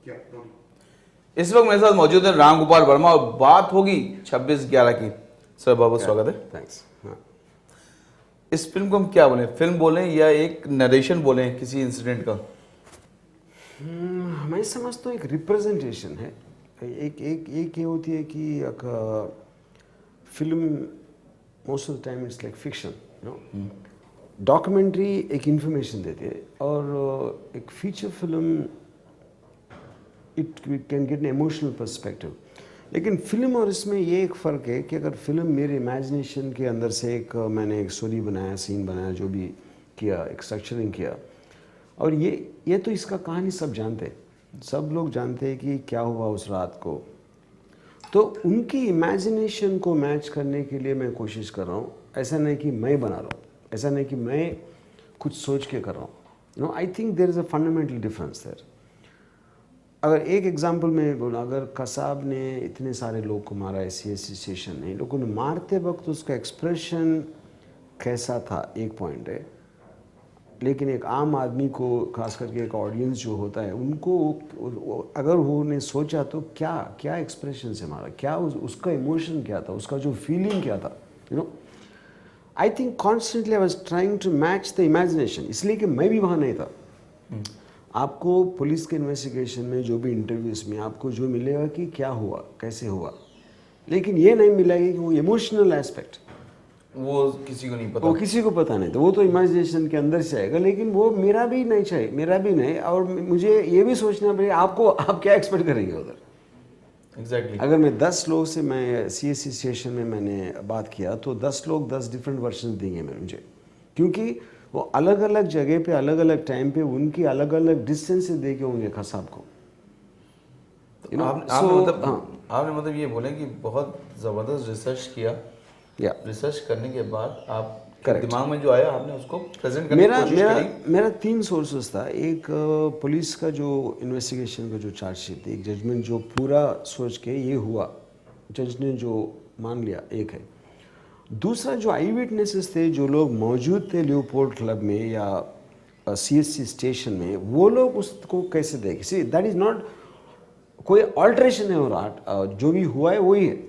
इस वक्त मेरे साथ मौजूद है राम गोपाल वर्मा और बात होगी 26/11 की। सर बहुत स्वागत है। थैंक्स। इस फिल्म को हम क्या बोलें, फिल्म बोलें या एक नरेशन बोलें किसी इंसिडेंट का? मैं समझता हूँ एक रिप्रेजेंटेशन है। एक ये होती है कि एक film most of the time it's like fiction, you know. Documentary एक इंफॉर्मेशन देती है और एक feature film it can get an emotional perspective. लेकिन फिल्म और इसमें ये एक फ़र्क है कि अगर फिल्म मेरे इमेजिनेशन के अंदर से मैंने एक स्टोरी बनाया, सीन बनाया, जो भी किया, एक स्ट्रक्चरिंग किया, और ये तो इसका कहानी सब जानते हैं, सब लोग जानते हैं कि क्या हुआ उस रात को। तो उनकी इमेजिनेशन को मैच करने के लिए मैं कोशिश कर रहा हूँ। ऐसा नहीं कि मैं बना रहा हूँ, ऐसा नहीं कि मैं कुछ सोच के कर रहा हूँ। No, I think there is a fundamental difference there. अगर एक एग्जांपल में बोला, अगर कसाब ने इतने सारे लोग को मारा है सीएससी स्टेशन में, लोगों ने मारते वक्त उसका एक्सप्रेशन कैसा था एक पॉइंट है, लेकिन एक आम आदमी को, खास करके एक ऑडियंस जो होता है, उनको अगर उन्होंने सोचा तो क्या एक्सप्रेशन से मारा, क्या उसका इमोशन क्या था, उसका जो फीलिंग क्या था, you know. I think constantly I was trying to match the imagination, इसलिए कि मैं भी वहाँ नहीं था। आपको पुलिस के इन्वेस्टिगेशन में, जो भी इंटरव्यूज में आपको जो मिलेगा कि क्या हुआ, कैसे हुआ, लेकिन ये नहीं मिलेगा कि वो इमोशनल एस्पेक्ट, वो किसी को नहीं पता, वो किसी को पता नहीं। तो वो तो इमेजिनेशन के अंदर से आएगा, लेकिन वो मेरा भी नहीं चाहिए, मेरा भी नहीं। और मुझे ये भी सोचना पड़ेगा आप क्या एक्सपेक्ट करेंगे उधर। एग्जैक्टली। अगर मैं 10 लोग से, मैं सीएससी स्टेशन में मैंने बात किया, तो 10 लोग 10 डिफरेंट वर्जन देंगे मुझे, क्योंकि वो अलग अलग जगह पे, अलग अलग टाइम पे, उनकी अलग अलग डिस्टेंस से देखे होंगे खसाब को। तो आपने मतलब ये बोले कि बहुत ज़बरदस्त रिसर्च किया, या रिसर्च करने के बाद आप दिमाग में जो आया आपने उसको प्रेजेंट करने की कोशिश करी। मेरा 3 सोर्सेस था। एक पुलिस का जो इन्वेस्टिगेशन का जो चार्जशीट थी, एक जजमेंट जो पूरा सोच के ये हुआ, जज ने जो मान लिया, एक है। दूसरा जो आई विटनेसेस थे, जो लोग मौजूद थे लियोपोल्ड क्लब में या सीएससी स्टेशन में, वो लोग उसको कैसे देखे। सी दैट इज़ नॉट कोई ऑल्ट्रेशन है, और जो भी हुआ है वही है।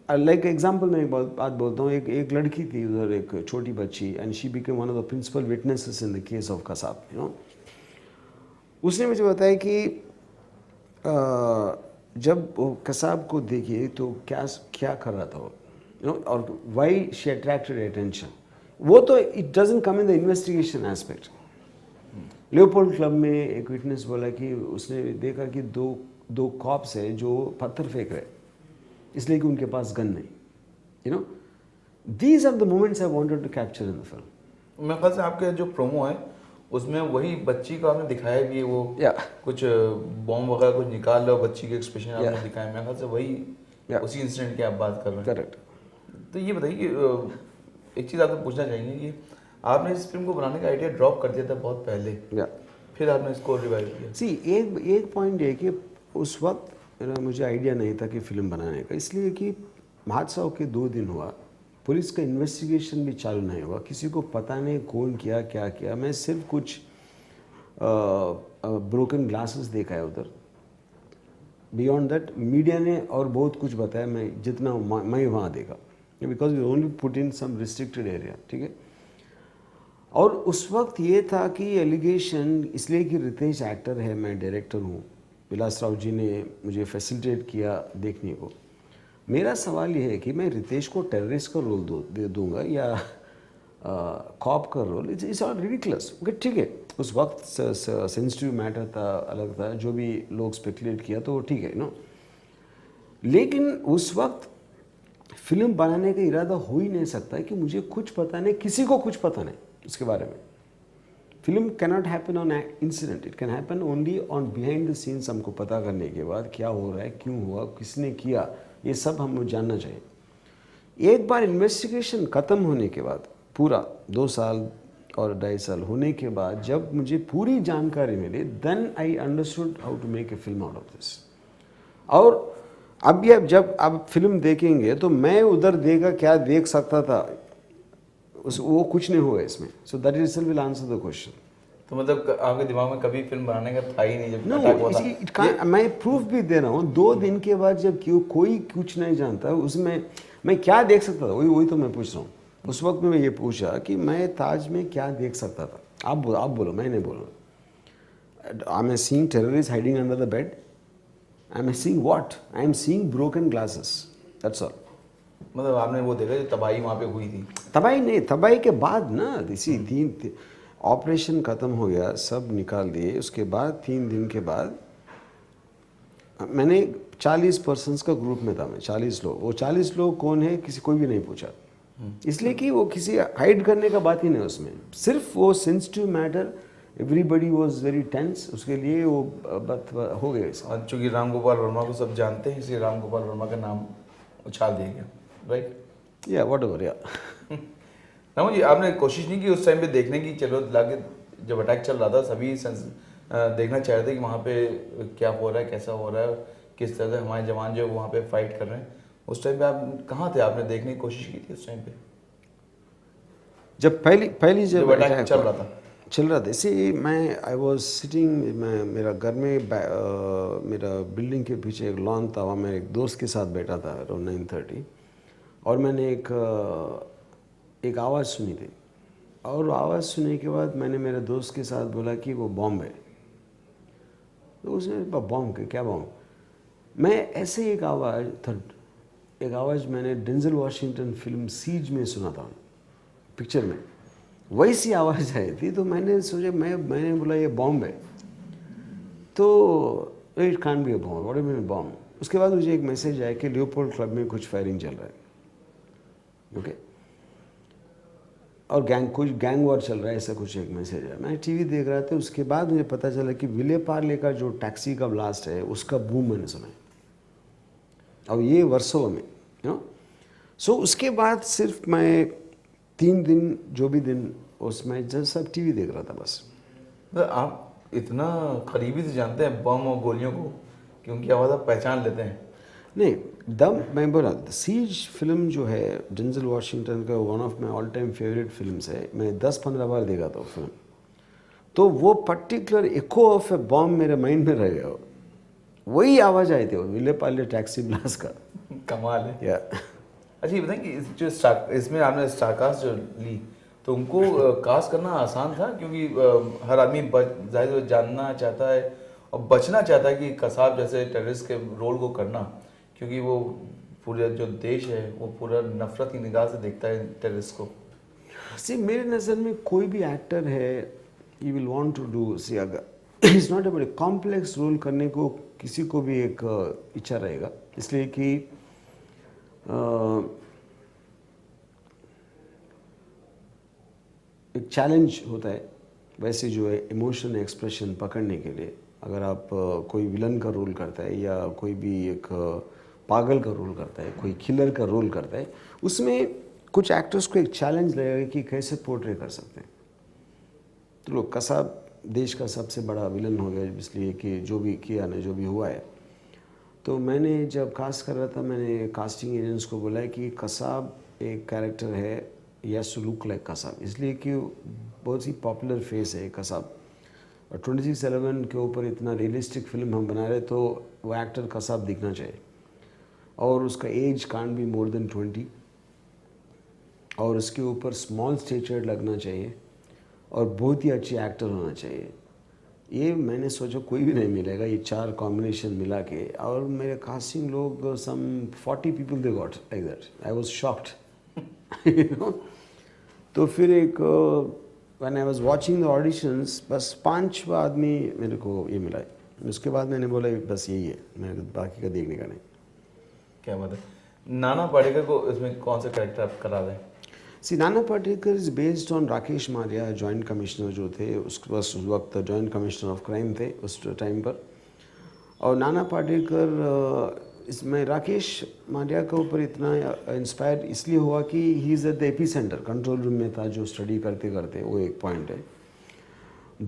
लाइक एग्जाम्पल मैं एक बात बोलता हूँ। एक लड़की थी उधर, एक छोटी बच्ची, and she became one of the principal witnesses in the case of Kasab, you know. उसने मुझे बताया कि जब वो कसाब को देखिए तो क्या कर रहा था वो, यू नो, और वाई शी अट्रैक्टेड अटेंशन। वो तो it doesn't come in the investigation aspect. Leopold club में एक विटनेस बोला कि उसने देखा कि दो कॉप्स है जो पत्थर फेंक रहे, इसलिए कि उनके पास गन नहीं, you know. These are the moments I wanted to capture in the film. मेरे ख्याल से आपके जो प्रोमो है उसमें वही बच्ची को आपने दिखाया भी है, वो कुछ बॉम्ब वगैरह कुछ निकाल रहे हो, बच्ची के एक्सप्रेशन आपने दिखाया। मेरे ख्याल से वही उसी इंसिडेंट की आप बात कर रहे हैं। करेक्ट। तो ये बताइए कि एक चीज़ आपसे पूछना चाहेंगे कि आपने इस फिल्म को बनाने का आइडिया ड्रॉप कर दिया था बहुत पहले, फिर आपने इसको रिवाइव किया। सी एक पॉइंट है कि उस वक्त मुझे आइडिया नहीं था कि फ़िल्म बनाने का, इसलिए कि हादसा के 2 दिन हुआ, पुलिस का इन्वेस्टिगेशन भी चालू नहीं हुआ, किसी को पता नहीं कौन किया क्या किया। मैं सिर्फ कुछ ब्रोकन ग्लासेस देखा है उधर। बियॉन्ड दैट मीडिया ने और बहुत कुछ बताया, मैं जितना मैं वहाँ देखा, because we only put in some restricted area, ठीक है। और उस वक्त ये था कि एलिगेशन, इसलिए कि रितेश एक्टर है, मैं डायरेक्टर हूँ, विलास राव जी ने मुझे फैसिलिटेट किया देखने को। मेरा सवाल ये है कि मैं रितेश को टेररिस्ट का रोल दे दूंगा या कॉप का रोल। It's all ridiculous. ठीक है, उस वक्त सेंसिटिव मैटर था, अलग था, जो भी लोग स्पेकुलेट किया तो वो ठीक है, नो। लेकिन उस वक्त फिल्म बनाने का इरादा हो ही नहीं सकता कि मुझे कुछ पता नहीं, किसी को कुछ पता नहीं उसके बारे में। Film cannot happen on incident, it can happen only on behind the scenes. हमको पता करने के बाद क्या हो रहा है, क्यों हुआ, किसने किया, ये सब हमको जानना चाहिए। एक बार इन्वेस्टिगेशन ख़त्म होने के बाद, पूरा 2 साल और 2.5 साल होने के बाद, जब मुझे पूरी जानकारी मिली, then I understood how to make a film out of this. और अब जब आप फिल्म देखेंगे तो मैं उधर देखा क्या देख सकता था, वो कुछ नहीं हुआ इसमें। So that itself will answer the question. तो मतलब आपके दिमाग में कभी फिल्म बनाने का था ही नहीं जब अटैक हुआ था? मैं प्रूफ भी दे रहा हूँ, 2 दिन के बाद जब कोई कुछ नहीं जानता उसमें मैं क्या देख सकता था, वही तो मैं पूछ रहा हूँ। उस वक्त में ये पूछा कि मैं ताज में क्या देख सकता था। आप बोलो, मैं नहीं बोल रहा। I am seeing terrorist hiding under the bed? I am seeing what? I am seeing broken glasses, that's all. मतलब आपने वो देखा जो तबाही वहाँ पे हुई थी? तबाही नहीं, तबाही के बाद ना, इसी 3 ऑपरेशन ख़त्म हो गया, सब निकाल दिए, उसके बाद 3 दिन के बाद मैंने 40 पर्सन्स का ग्रुप में था मैं, 40 लोग। वो 40 लोग कौन है किसी कोई भी नहीं पूछा, इसलिए कि वो किसी हाइड करने का बात ही नहीं उसमें, सिर्फ वो sensitive matter, everybody was very tense, उसके लिए वो बात हो गया। और चूँकि राम गोपाल वर्मा को सब जानते हैं, इसलिए राम गोपाल वर्मा का नाम उछाल दिया गया, राइट? या वॉट एवर, या ना जी, आपने कोशिश नहीं की उस टाइम पे देखने की? चलो लाके जब अटैक चल रहा था सभी देखना चाह रहे थे कि वहाँ पे क्या हो रहा है, कैसा हो रहा है, किस तरह से हमारे जवान जो वहाँ पे फाइट कर रहे हैं। उस टाइम पे आप कहाँ थे? आपने देखने की कोशिश की थी उस टाइम पे जब पहली जब अटैक चल रहा था? इसी मैं आई वॉज सिटिंग, मैं मेरा घर में मेरा बिल्डिंग के पीछे एक लॉन था, वहाँ मैं एक दोस्त के साथ बैठा था अराउंड 9:30, और मैंने एक आवाज़ सुनी थी, और आवाज़ सुनने के बाद मैंने मेरे दोस्त के साथ बोला कि वो बॉम्ब है। तो उसने बॉम्ब क्या बॉम्ब? मैं ऐसे एक आवाज़ मैंने डेंजल वॉशिंगटन फिल्म सीज में सुना था, पिक्चर में वैसी आवाज़ आई थी। तो मैंने सोचा, मैंने बोला ये बॉम्ब है, तो it can't be a bomb, what do you mean bomb? उसके बाद मुझे एक मैसेज आया कि लियोपोल्ड क्लब में कुछ फायरिंग चल रहा है, ओके, और कुछ गैंग वॉर चल रहा है, ऐसा कुछ एक मैसेज है। मैं टीवी देख रहा था, उसके बाद मुझे पता चला कि विले पार्ले का जो टैक्सी का ब्लास्ट है उसका बूम मैंने सुना है, और ये वर्सोवा में, यू नो। सो उसके बाद सिर्फ मैं 3 दिन जो भी दिन उसमें जब सब टीवी देख रहा था बस। तो आप इतना करीबी से जानते हैं बम और गोलियों को कि उनकी आवाज़ आप पहचान लेते हैं? नहीं, मैं बोला सीज फिल्म जो है डेंजल वॉशिंगटन का, one of my all time favourite films है। मैं 10-15 बार देखा था वो फिल्म, तो वो particular echo of A bomb मेरे माइंड में रह गया, वही आवाज़ आई थी, वो विले पार्ले टैक्सी ब्लास्ट का। कमाल है। या अच्छा, ये बताएं कि जो इसमें आपने स्टारकास्ट जो ली, तो उनको कास्ट करना आसान था? क्योंकि हर आदमी जाहिर जानना चाहता है और बचना चाहता है कि कसाब जैसे टेररिस्ट के रोल को करना, क्योंकि वो पूरा जो देश है वो पूरा नफरत की निगाह से देखता है टेररिस्ट को। सी मेरे नज़र में कोई भी एक्टर है, you will want to do, see अगर इट्स नॉट अ बड़े कॉम्प्लेक्स रोल करने को किसी को भी एक इच्छा रहेगा, इसलिए कि एक चैलेंज होता है वैसे जो है इमोशन एक्सप्रेशन पकड़ने के लिए। अगर आप कोई विलन का रोल करता है या कोई भी एक पागल का रोल करता है, कोई किलर का रोल करता है, उसमें कुछ एक्टर्स को एक चैलेंज लगेगा कि कैसे पोर्ट्रे कर सकते हैं। तो लोग कसाब देश का सबसे बड़ा विलन हो गया, इसलिए कि जो भी किया ना, जो भी हुआ है। तो मैंने जब कास्ट कर रहा था, मैंने कास्टिंग एजेंट्स को बोला है कि कसाब एक कैरेक्टर है, yes to look like Kasab, इसलिए कि बहुत ही पॉपुलर फेस है कसाब, और 26/11 के ऊपर इतना रियलिस्टिक फिल्म हम बना रहे, तो वो एक्टर कसाब दिखना चाहिए, और उसका age can't be more than 20, और उसके ऊपर स्मॉल स्टेचर लगना चाहिए, और बहुत ही अच्छी एक्टर होना चाहिए। ये मैंने सोचा कोई भी नहीं मिलेगा, ये 4 कॉम्बिनेशन मिला के, और मेरे कास्टिंग लोग सम 40 people they got like that. I was shocked, you know. तो फिर एक when I was watching the auditions, बस 5 आदमी मेरे को ये मिला। उसके बाद मैंने बोला बस यही है, मेरे बाकी का देखने का नहीं। क्या बात है। नाना पाटेकर को इसमें कौन सा कैरेक्टर आप करा दें? सी Nana Patekar is based on Rakesh Maria, joint commissioner जो थे उस वक्त जॉइंट कमिश्नर ऑफ क्राइम थे उस टाइम पर। और नाना पाटेकर इसमें राकेश मारिया के ऊपर इतना इंस्पायर इसलिए हुआ कि he is at the AP centre, control room में था जो स्टडी करते करते, वो एक पॉइंट है।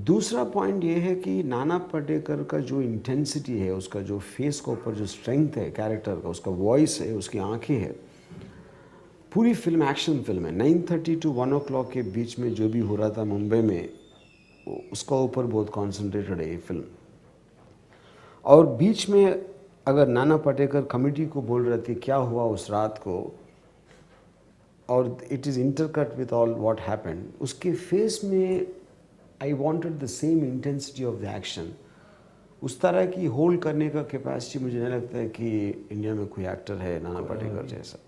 दूसरा पॉइंट ये है कि नाना पाटेकर का जो इंटेंसिटी है, उसका जो फेस के ऊपर जो स्ट्रेंथ है कैरेक्टर का, उसका वॉइस है, उसकी आंखें हैं, पूरी फिल्म एक्शन फिल्म है। 9:30 to 1 o'clock के बीच में जो भी हो रहा था मुंबई में, उसका ऊपर बहुत कॉन्सेंट्रेटेड है ये फिल्म। और बीच में अगर नाना पाटेकर कमेटी को बोल रहे थे क्या हुआ उस रात को, और it is intercut with all what happened, उसके फेस में I wanted the same intensity of the action. उस तरह की होल्ड करने का कैपेसिटी मुझे नहीं लगता है कि इंडिया में कोई एक्टर है नाना पाटेकर जैसा।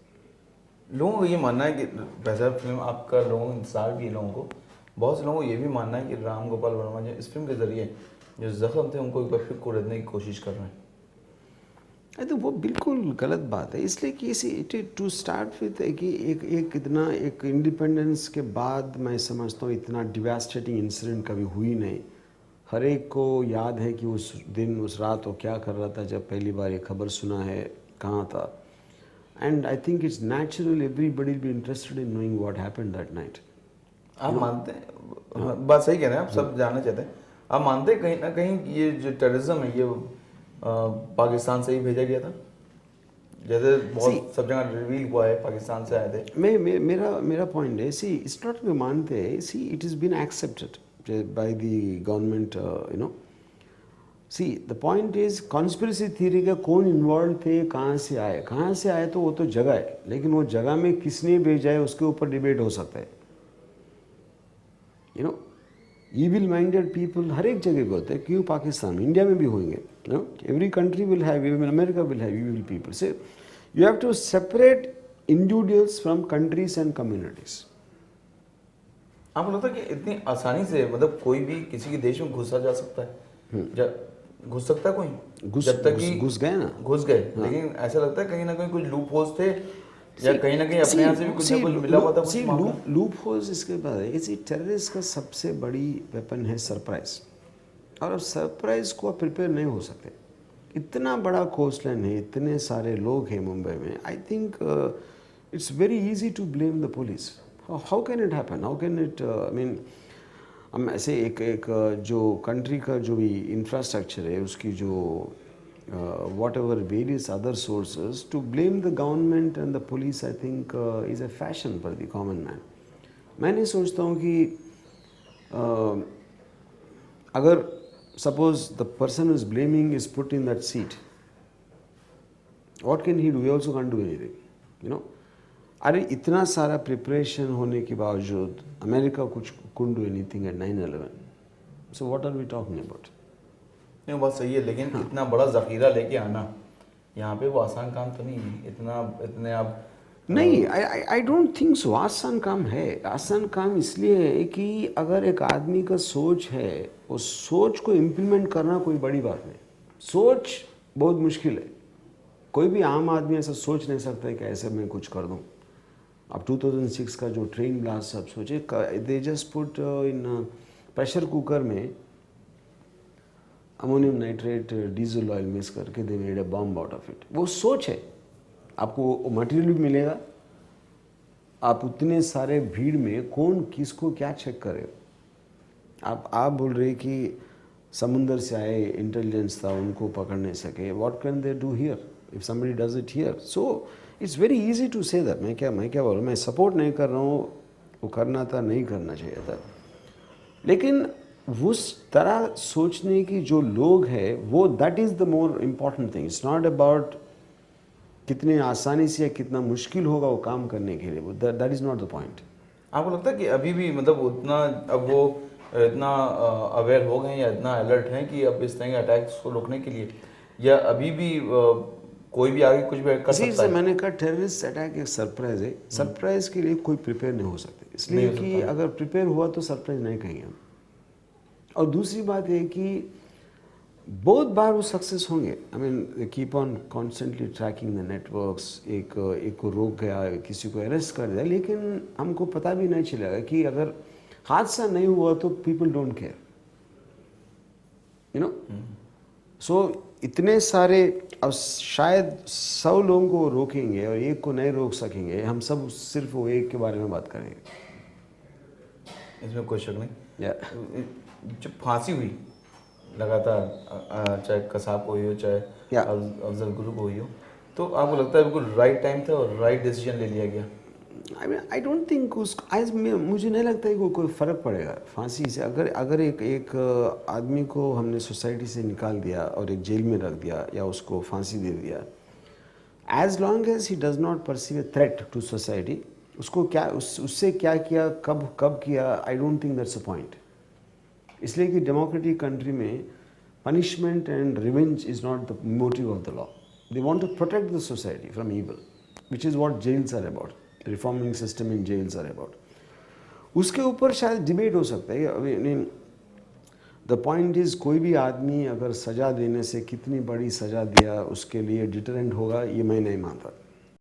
लोगों को ये मानना है कि वैसा फिल्म आपका, लोगों को इंतजार भी है लोगों को, बहुत से लोगों को ये भी मानना है कि राम गोपाल वर्मा जो इस फिल्म के ज़रिए जो ज़ख्म थे उनको एक बार फिर कुरेदने की कोशिश कर रहे हैं। तो वो बिल्कुल गलत बात है, इसलिए कि इसी टू स्टार्ट विथ कि एक इतना एक इंडिपेंडेंस के बाद मैं समझता हूँ इतना डिवास्टेटिंग इंसिडेंट कभी हुई नहीं। हर एक को याद है कि उस दिन उस रात वो क्या कर रहा था जब पहली बार ये खबर सुना है, कहाँ था। And I think it's natural everybody will be interested in knowing what happened that night. आप मानते हैं, बात सही कह रहे हैं आप, सब जानना चाहते हैं, आप मानते हैं कहीं ना कहीं ये जो टेररिज्म है ये पाकिस्तान से ही भेजा गया था? जैसे बहुत सब जगह रिवील हुआ है पाकिस्तान से आए थे। मेरा पॉइंट है, सी इट्स नॉट वे मानते हैं, see it is been accepted by the government, you know. See the point is conspiracy theory का कौन इन्वॉल्व थे, कहाँ से आए तो वो तो जगह है, लेकिन वो जगह में किसने भेजा है उसके ऊपर डिबेट हो सकता है। You know, evil minded people हर एक जगह पे होते हैं, क्यों पाकिस्तान में, इंडिया में भी होंगे। You know, every country will have, even America will have evil people. So you have to separate individuals from countries and communities. आपको लगता है कि इतनी आसानी से मतलब कोई भी किसी के देश में घुसा जा सकता है? घुस सकता है कोई, जब तक कि घुस गए ना, घुस गए। लेकिन ऐसा लगता है कहीं ना कहीं कुछ लूप होल्स थे, या कहीं ना कहीं अपने यहाँ से भी कुछ ना कुछ मिला हुआ था कुछ लूप होल्स। इसके बाद इसी टेररिस्ट का सबसे बड़ी वेपन है सरप्राइज, और अब सरप्राइज को प्रिपेयर नहीं हो सकते। इतना बड़ा कोस्ट लाइन है, इतने सारे लोग हैं मुंबई में, I think it's very easy to blame the police. How can it happen, how can it, I mean हम ऐसे एक जो कंट्री का जो भी इंफ्रास्ट्रक्चर है उसकी जो whatever various other sources, to blame the government and the police I think is a fashion for the common man. मैं नहीं सोचता हूँ कि अगर suppose the person who is blaming is put in that seat, what can he do? He also can't do anything, you know. अरे इतना सारा preparation होने के बावजूद अमेरिका कुछ couldn't do anything at 9/11. So what are we talking about? नहीं, बात सही है, लेकिन इतना बड़ा ज़ख़ीरा लेके आना यहाँ पे वो आसान काम तो नहीं है। इतने आप नहीं, आई डोंट थिंक सो। आसान काम है, आसान काम इसलिए है कि अगर एक आदमी का सोच है, उस सोच को इम्प्लीमेंट करना कोई बड़ी बात नहीं। सोच बहुत मुश्किल है, कोई भी आम आदमी ऐसा सोच नहीं सकता है कि ऐसे मैं कुछ कर दूँ। अब 2006 का जो ट्रेन ब्लास्ट सब सोचे, they just put in pressure cooker में ammonium nitrate diesel oil mix करके they made a bomb out of it. वो सोच है, आपको मटेरियल भी मिलेगा, आप उतने सारे भीड़ में कौन किसको क्या चेक करे। आप बोल रहे कि समुंदर से आए इंटेलिजेंस था, उनको पकड़ नहीं सके। What can they do here if somebody does it here? So it's very easy to say that. मैं क्या बोल रहा हूँ, मैं सपोर्ट नहीं कर रहा हूँ, वो करना था, नहीं करना चाहिए था, लेकिन उस तरह सोचने की जो लोग हैं वो, that is the more important thing. It's not about कितने आसानी से या कितना मुश्किल होगा वो काम करने के लिए, that is not the point. आपको लगता है कि अभी भी मतलब उतना अब वो इतना अवेयर हो गए या इतना अलर्ट हैं कि अब इस तरह के अटैक्स को रोकने के लिए, या अभी भी कोई भी आगे कुछ भी कर सकता है? मैंने कहा टेररिस्ट अटैक एक सरप्राइज है, सरप्राइज के लिए कोई प्रिपेयर नहीं हो सकते, इसलिए कि अगर प्रिपेयर हुआ तो सरप्राइज नहीं कहेंगे हम। और दूसरी बात है कि बहुत बार वो सक्सेस होंगे। I mean keep on constantly tracking the networks, एक को रोक गया, किसी को अरेस्ट कर दिया, लेकिन हमको पता भी नहीं चलेगा कि अगर हादसा नहीं हुआ तो people don't care, you know. So इतने सारे, अब शायद 100 लोगों को रोकेंगे और एक को नहीं रोक सकेंगे, हम सब सिर्फ वो एक के बारे में बात करेंगे, इसमें कोई शक नहीं। जब फांसी हुई लगातार, चाहे कसाब को हुई हो, चाहे अफजल गुरु को हुई हो, तो आपको लगता है बिल्कुल राइट टाइम था और राइट डिसीजन ले लिया गया? आई डोंट थिंक मुझे नहीं लगता है कि कोई फ़र्क पड़ेगा फांसी से। अगर एक आदमी को हमने सोसाइटी से निकाल दिया और एक जेल में रख दिया या उसको फांसी दे दिया, as long as he does not perceive a threat to society, उसको क्या उससे क्या किया, कब किया, I don't think that's a point. इसलिए कि डेमोक्रेटिक कंट्री में punishment and revenge is not the motive of the law. They want to protect the society from evil, which is what jails are about. The reforming system in jails are about. उसके ऊपर शायद debate हो सकता है। The point is कोई भी आदमी अगर सज़ा देने से कितनी बड़ी सज़ा दिया उसके लिए डिटरेंट होगा, ये मैं नहीं मानता।